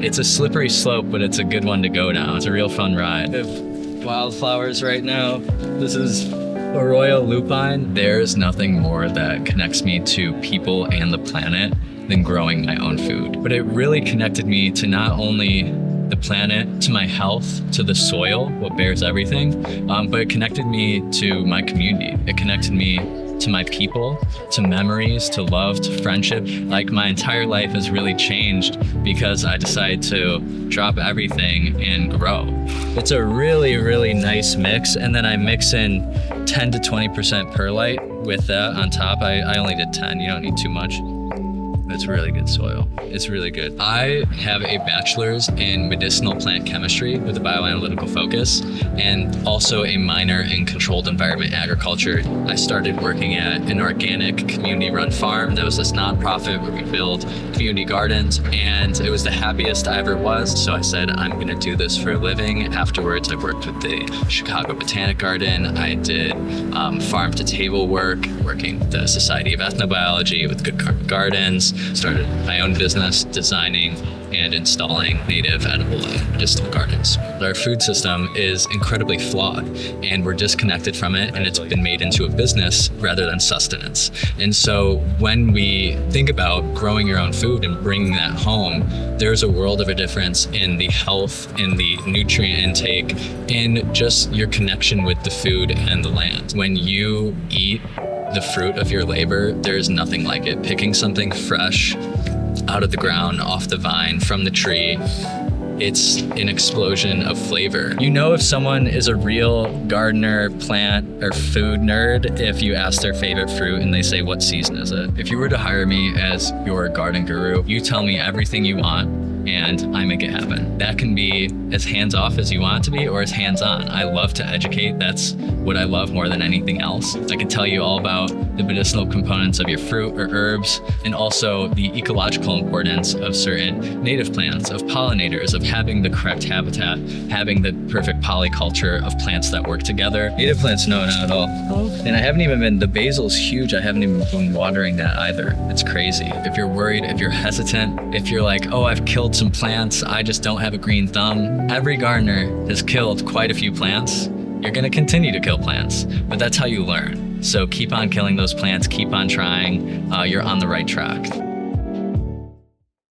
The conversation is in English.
It's a slippery slope, but it's a good one to go down. It's a real fun ride. We have wildflowers right now. This is Arroyo lupine. There's nothing more that connects me to people and the planet than growing my own food. But it really connected me to not only the planet, to my health, to the soil, what bears everything, but it connected me to my community. It connected me to my people, to memories, to love, to friendship. Like, my entire life has really changed because I decided to drop everything and grow. It's a really, really nice mix. And then I mix in 10 to 20% perlite with that on top. I only did 10, you don't need too much. It's really good soil. It's really good. I have a bachelor's in medicinal plant chemistry with a bioanalytical focus, and also a minor in controlled environment agriculture. I started working at an organic community-run farm that was this nonprofit where we build community gardens, and it was the happiest I ever was. So I said, I'm gonna do this for a living. Afterwards, I worked with the Chicago Botanic Garden. I did farm-to-table work, working with the Society of Ethnobiology with Good Gardens. Started my own business designing and installing native, edible, and medicinal gardens. Our food system is incredibly flawed, and we're disconnected from it, and it's been made into a business rather than sustenance. And so when we think about growing your own food and bringing that home, there's a world of a difference in the health, in the nutrient intake, in just your connection with the food and the land. When you eat the fruit of your labor, there's nothing like it. Picking something fresh out of the ground, off the vine, from the tree, it's an explosion of flavor. You know if someone is a real gardener, plant, or food nerd if you ask their favorite fruit and they say, what season is it? If you were to hire me as your garden guru, you tell me everything you want and I make it happen. That can be as hands-off as you want it to be, or as hands-on. I love to educate. That's what I love more than anything else. I can tell you all about the medicinal components of your fruit or herbs, and also the ecological importance of certain native plants, of pollinators, of having the correct habitat, having the perfect polyculture of plants that work together. Native plants, no, not at all. And I haven't even been, the basil's huge. I haven't even been watering that either. It's crazy. If you're worried, if you're hesitant, if you're like, oh, I've killed some plants, I just don't have a green thumb. Every gardener has killed quite a few plants. You're gonna continue to kill plants, but that's how you learn. So keep on killing those plants, keep on trying. You're on the right track.